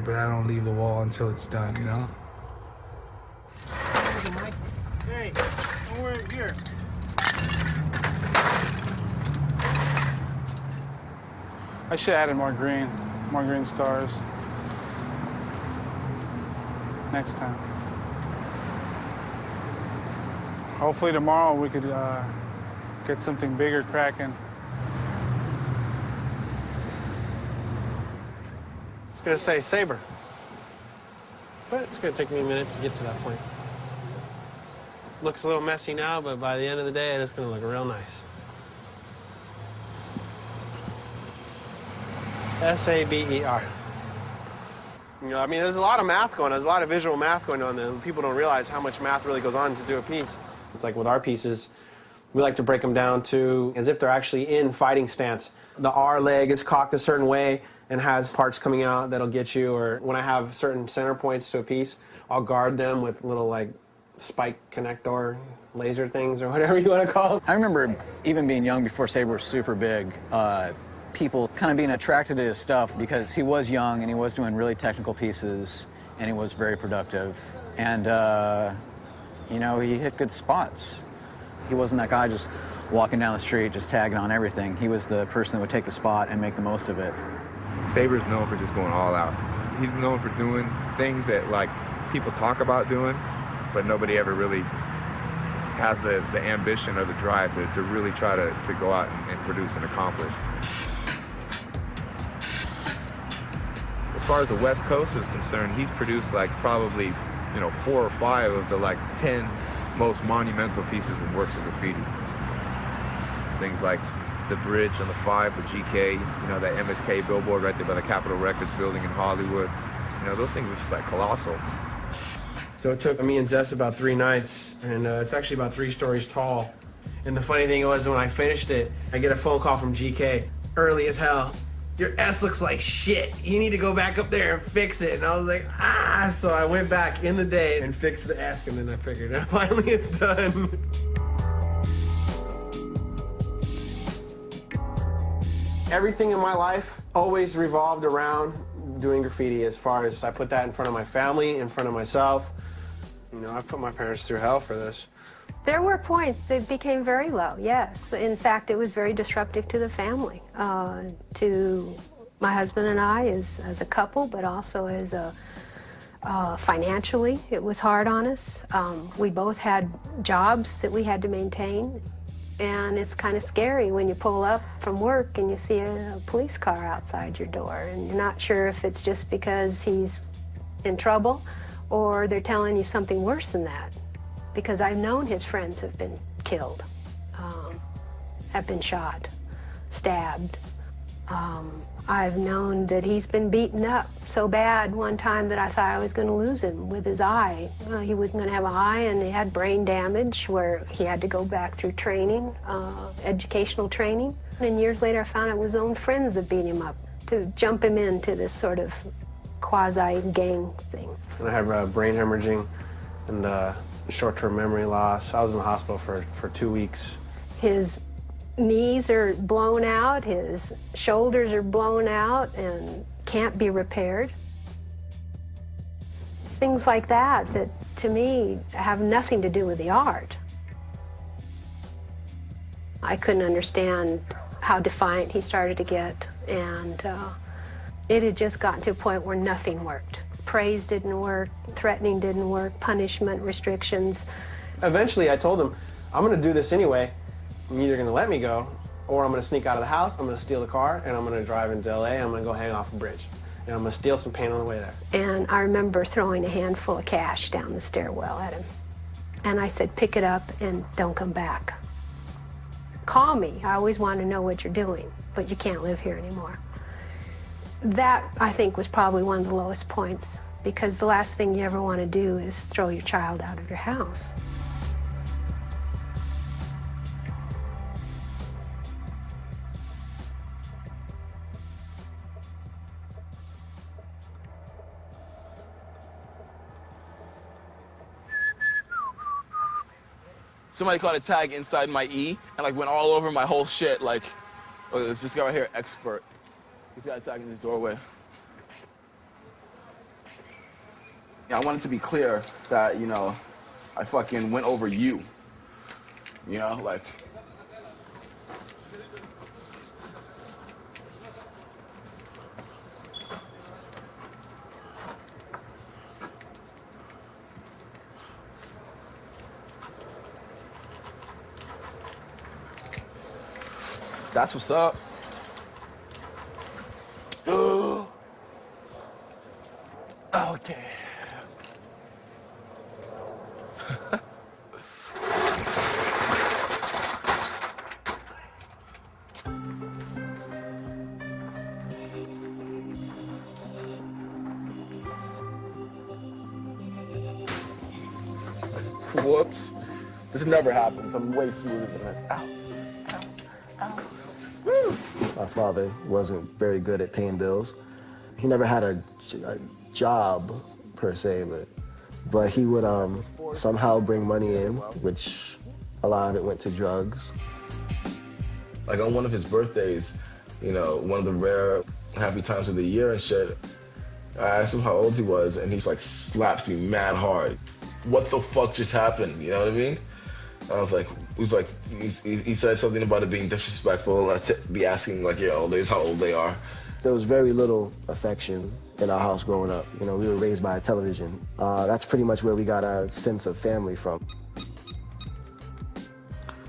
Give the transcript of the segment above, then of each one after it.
but I don't leave the wall until it's done, you know? Hey, don't worry, here. I should have added more green stars next time. Hopefully tomorrow we could get something bigger cracking. I was gonna say saber, but it's gonna take me a minute to get to that point. Looks a little messy now, but by the end of the day, it's gonna look real nice. S-A-B-E-R. You know, I mean, there's a lot of math going on. There's a lot of visual math going on, and people don't realize how much math really goes on to do a piece. It's like with our pieces, we like to break them down to as if they're actually in fighting stance. The R leg is cocked a certain way and has parts coming out that'll get you, or when I have certain center points to a piece, I'll guard them with little, like, spike connector laser things or whatever you want to call them. I remember even being young before Saber was super big, people kind of being attracted to his stuff because he was young and he was doing really technical pieces and he was very productive. And, you know, he hit good spots. He wasn't that guy just walking down the street, just tagging on everything. He was the person that would take the spot and make the most of it. Saber's known for just going all out. He's known for doing things that, like, people talk about doing, but nobody ever really has the ambition or the drive to really try to go out and produce and accomplish. As far as the West Coast is concerned, he's produced like probably, you know, 4 or 5 of the like 10 most monumental pieces and works of graffiti. Things like the bridge on the 5 with GK, you know, that MSK billboard right there by the Capitol Records building in Hollywood. You know, those things were just like colossal. So it took me and Zess about 3 nights, and it's actually about 3 stories tall. And the funny thing was, when I finished it, I get a phone call from GK, early as hell. Your S looks like shit. You need to go back up there and fix it. And I was like, ah! So I went back in the day and fixed the S, and then I figured, finally it's done. Everything in my life always revolved around doing graffiti, as far as I put that in front of my family, in front of myself. You know, I put my parents through hell for this. There were points that became very low, yes. In fact, it was very disruptive to the family, to my husband and I as a couple, but also as a, financially, it was hard on us. We both had jobs that we had to maintain, and it's kind of scary when you pull up from work and you see a police car outside your door, and you're not sure if it's just because he's in trouble or they're telling you something worse than that. Because I've known his friends have been killed, have been shot, stabbed. I've known that he's been beaten up so bad one time that I thought I was going to lose him with his eye. He wasn't going to have an eye, and he had brain damage where he had to go back through training, educational training. And years later, I found it was his own friends that beat him up to jump him into this sort of quasi-gang thing. And I had brain hemorrhaging and short-term memory loss. I was in the hospital for 2 weeks. His knees are blown out, his shoulders are blown out and can't be repaired. Things like that that, to me, have nothing to do with the art. I couldn't understand how defiant he started to get, and it had just gotten to a point where nothing worked. Praise didn't work, threatening didn't work, punishment, restrictions. Eventually, I told him, I'm going to do this anyway. I'm either going to let me go, or I'm going to sneak out of the house, I'm going to steal the car, and I'm going to drive into LA, I'm going to go hang off a bridge. And I'm going to steal some paint on the way there. And I remember throwing a handful of cash down the stairwell at him. And I said, pick it up and don't come back. Call me. I always want to know what you're doing, but you can't live here anymore. That, I think, was probably one of the lowest points, because the last thing you ever want to do is throw your child out of your house. Somebody caught a tag inside my E and like went all over my whole shit. Like, look, there's this guy right here, expert. He's got a tag in his doorway. I want it to be clear that, I fucking went over you. Like. That's what's up. Okay. Whoops. This never happens. I'm way smoother than this. Ow. My father wasn't very good at paying bills. He never had a job, per se, but he would somehow bring money in, which a lot of it went to drugs. Like on one of his birthdays, one of the rare happy times of the year and shit, I asked him how old he was, and he's like slaps me mad hard. What the fuck just happened? You know what I mean? I was like, he said something about it being disrespectful. I'd be asking like your old age how old they are. There was very little affection in our house growing up. We were raised by a television. That's pretty much where we got our sense of family from.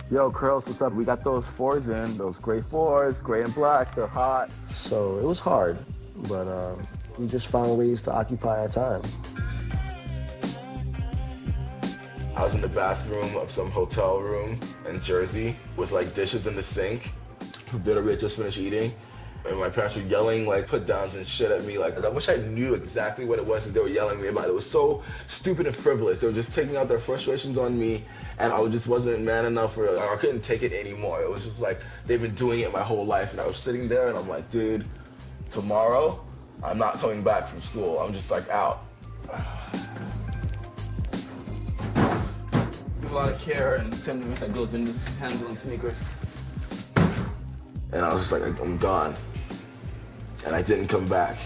Yo, Curls, what's up? We got those 4s in, those gray 4s, gray and black, they're hot. So it was hard, but we just found ways to occupy our time. I was in the bathroom of some hotel room in Jersey with like dishes in the sink. Literally had just finished eating. And my parents were yelling like put downs and shit at me. Like I wish I knew exactly what it was that they were yelling at me about. It was so stupid and frivolous. They were just taking out their frustrations on me, and I just wasn't man enough for it. I couldn't take it anymore. It was just like they've been doing it my whole life, and I was sitting there and I'm like, dude, tomorrow I'm not coming back from school. I'm just like out. There's a lot of care and tenderness that goes into handling sneakers. And I was just like, I'm gone. And I didn't come back.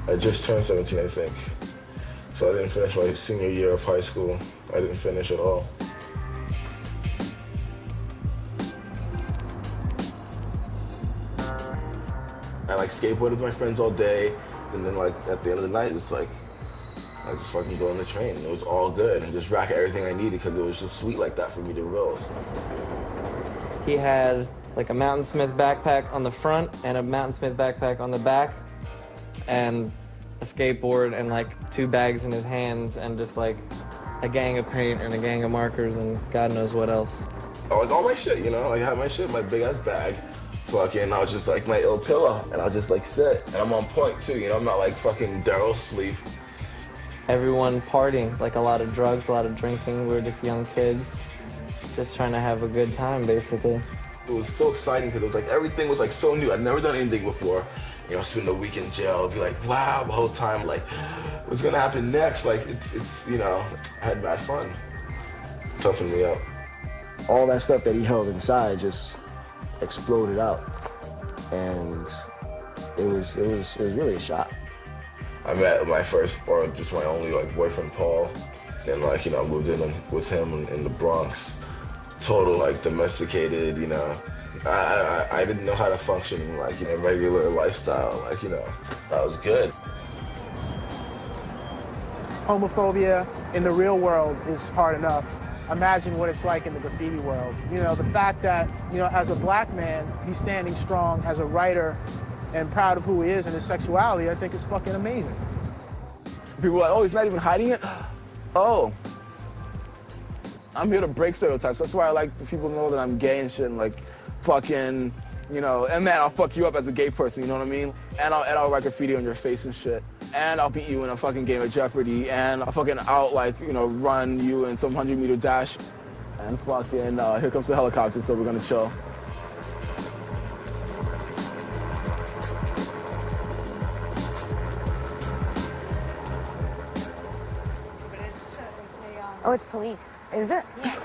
I just turned 17, I think. So I didn't finish my senior year of high school. I didn't finish at all. I like skateboarded with my friends all day, and then like at the end of the night, it's like I just fucking go on the train. It was all good, and just rack everything I needed because it was just sweet like that for me to roast. He had like a Mountain Smith backpack on the front and a Mountain Smith backpack on the back, and a skateboard and like 2 bags in his hands and just like a gang of paint and a gang of markers and God knows what else. Oh, like all my shit, Like I had my shit in my big ass bag. Fucking, I'll just like my ill pillow, and I'll just like sit, and I'm on point too, I'm not like fucking Daryl sleep. Everyone partying, like a lot of drugs, a lot of drinking. We were just young kids, just trying to have a good time, basically. It was so exciting because it was like everything was like so new. I'd never done anything before. Spend a week in jail, I'd be like, wow, the whole time, like, what's gonna happen next? Like, it's I had bad fun. Toughened me up. All that stuff that he held inside just exploded out, and it was really a shock. I met my first, or just my only like boyfriend, Paul, and like moved in with him in the Bronx. Total like domesticated, I didn't know how to function in like regular lifestyle, that was good. Homophobia in the real world is hard enough. Imagine what it's like in the graffiti world. The fact that, as a black man, he's standing strong as a writer and proud of who he is and his sexuality, I think is fucking amazing. People are like, oh, he's not even hiding it? Oh. I'm here to break stereotypes. That's why I like people know that I'm gay and shit and like fucking, and man, I'll fuck you up as a gay person, you know what I mean? And I'll write graffiti on your face and shit. And I'll beat you in a fucking game of Jeopardy, and I'll fucking run you in some 100-meter dash. And fucking, here comes the helicopter, so we're gonna chill. Oh, it's police. Is it? Yeah.